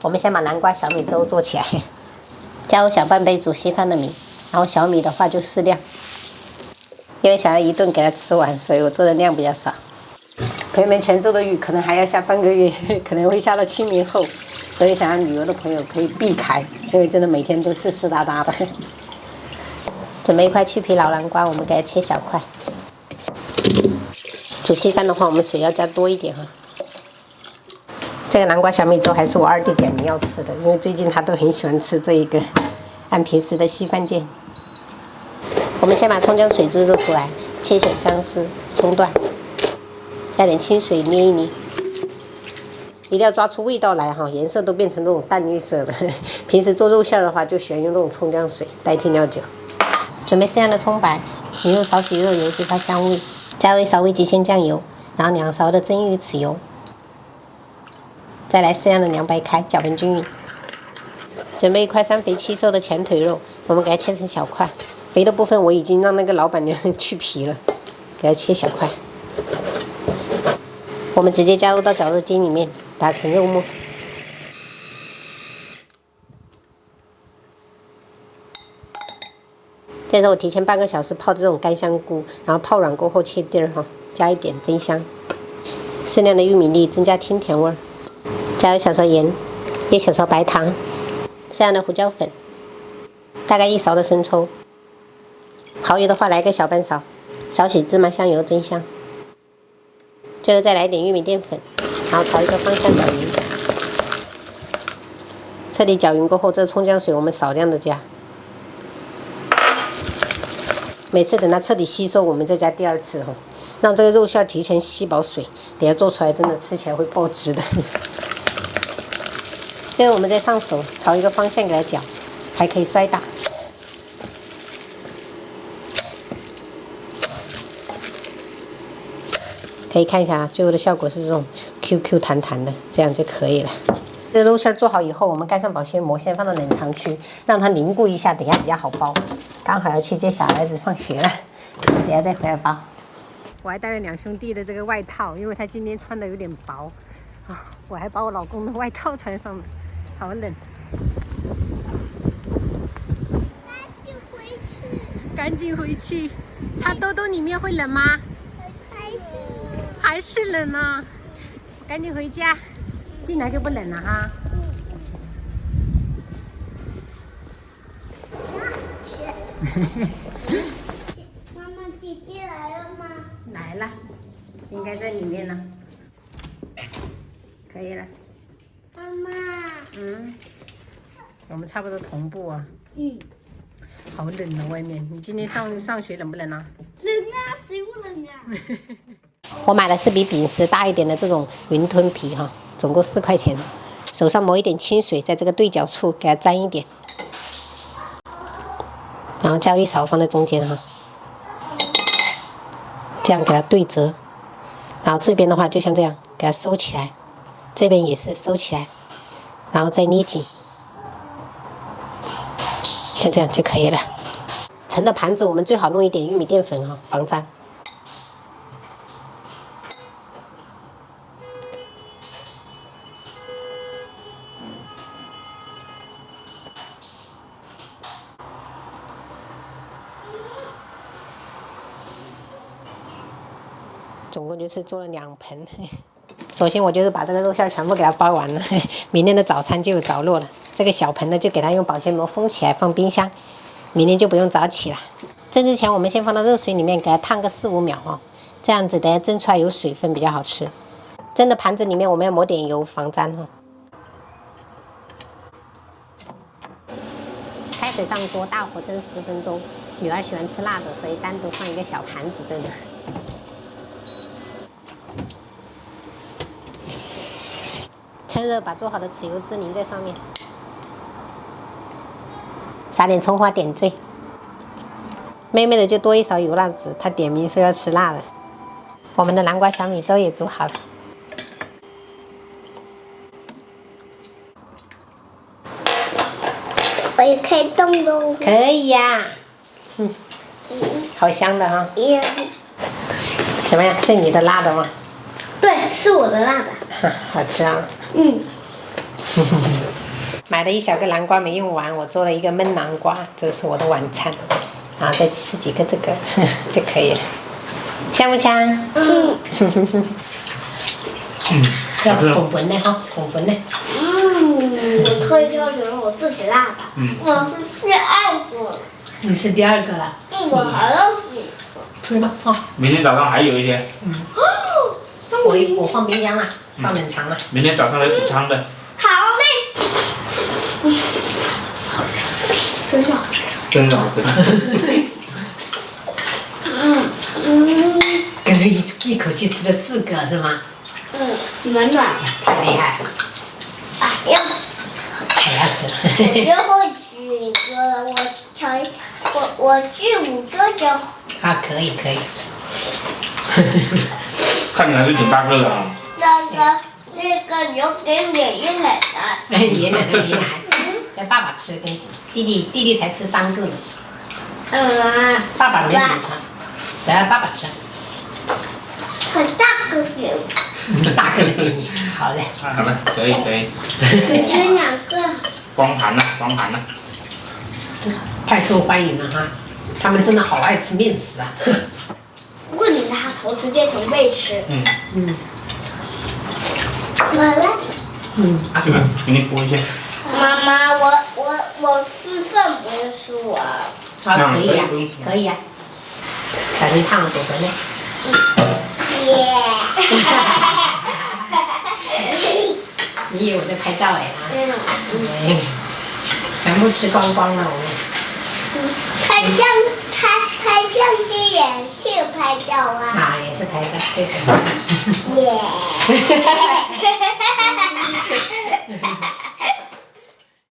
我们先把南瓜小米粥做起来，加入小半杯煮稀饭的米，然后小米的话就适量，因为想要一顿给它吃完，所以我做的量比较少。朋友们，泉州的雨可能还要下半个月，可能会下到清明后，所以想要旅游的朋友可以避开，因为真的每天都是湿哒哒的。准备一块去皮老南瓜，我们给它切小块。煮稀饭的话，我们水要加多一点哈。这个南瓜小米粥还是我二弟点名要吃的，因为最近他都很喜欢吃这一个，按平时的稀饭键。我们先把葱姜水汁做出来，切小姜丝、葱段，加点清水捏一捏，一定要抓出味道来哈，颜色都变成这种淡绿色了。平时做肉馅的话，就喜欢用这种葱姜水代替料酒。准备适量的葱白，你用少许热油激发香味，加入一勺味极鲜酱油，然后2勺的蒸鱼豉油。再来适量的凉白开，搅拌均匀。准备一块3肥7瘦的前腿肉，我们给它切成小块。肥的部分我已经让那个老板娘去皮了，给它切小块。我们直接加入到绞肉机里面，打成肉末。这是我提前半个小时泡的这种干香菇，然后泡软过后切丁儿哈，加一点增香。适量的玉米粒增加清甜味儿。加入小勺盐，1小勺白糖，适量的胡椒粉，大概1勺的生抽，蚝油的话来个小半勺，少许芝麻香油增香。最后再来一点玉米淀粉，然后朝一个方向搅匀。彻底搅匀过后，这个葱姜水我们少量的加，每次等它彻底吸收，我们再加第2次哈，让这个肉馅提前吸饱水，等下做出来真的吃起来会爆汁的。最后我们再上手，朝一个方向给它搅，还可以摔打。可以看一下啊，最后的效果是这种 QQ 弹弹的，这样就可以了。这个肉馅做好以后，我们盖上保鲜膜，先放到冷藏区，让它凝固一下，等下比较好包。刚好要去接小孩子放学了，等下再回来包。我还带了2兄弟的这个外套，因为他今天穿的有点薄啊，我还把我老公的外套穿上了。好冷，赶紧回去。插兜兜里面会冷吗？还是冷呢。赶紧回家，进来就不冷了哈。妈妈，姐姐来了吗？来了，应该在里面呢。可以了。妈妈。我们差不多同步啊。好冷啊，外面。你今天上学冷不冷啊？冷啊，谁不冷啊？我买的是比饼丝大一点的这种云吞皮哈，总共4块钱。手上抹一点清水，在这个对角处给它沾一点，然后加入1勺放在中间哈，这样给它对折。然后这边的话就像这样给它收起来，这边也是收起来，然后再捏紧。像这样就可以了。盛的盘子我们最好弄一点玉米淀粉哈，防粘。总共就是做了2盆。首先我就是把这个肉馅全部给它包完了，明天的早餐就有着落了。这个小盆呢就给它用保鲜膜封起来放冰箱，明天就不用早起了。蒸之前我们先放到热水里面给它烫个4、5秒哦，这样子等下蒸出来有水分比较好吃。蒸的盘子里面我们要抹点油防粘哦。开水上锅，大火蒸10分钟。女儿喜欢吃辣的，所以单独放一个小盘子蒸的。趁热把做好的豉油汁淋在上面，撒点葱花点缀。妹妹的就多1勺油辣子，她点名说要吃辣的。我们的南瓜小米粥也煮好了。我也可以动喽。可以呀，好香的哈。怎么样？是你的辣的吗？对，是我的辣的。好吃啊。买了一小个南瓜没用完，我做了一个焖南瓜，这是我的晚餐。啊，再吃几个这个就可以了，香不香？要滚滚的哈，滚滚的。我特意挑选了我自己辣的。我是第二个。你是第二个了。我还要吃。吃吧，哈。明天早上还有一天。我放冰箱了，放冷藏了。明天早上来煮汤的。好嘞。真好吃。真的好吃。可能一口气吃了4个是吗？暖暖。太厉害了，哎呀，还要吃。最后几个我锯5个就好。啊，可以可以。看起来是挺大个的啊。那个留给爷爷奶奶。爷爷奶奶没来，叫爸爸吃，跟弟弟才吃3个呢。爸爸没怎么吃，等下爸爸吃。很大个给我。大个的给你，好嘞。好了，可以。你吃2个。光盘了。太受欢迎了哈，他们真的好爱吃面食啊。不你拿头直接从背吃。好了。这个给你剥一下。妈妈，我吃饭不是吃我。好，可以呀，可以呀。小心烫了手手呢。耶。你以为我在拍照哎啊？全部吃光光了我们。拍相机也是拍照啊。啊，也是拍照，对的。耶。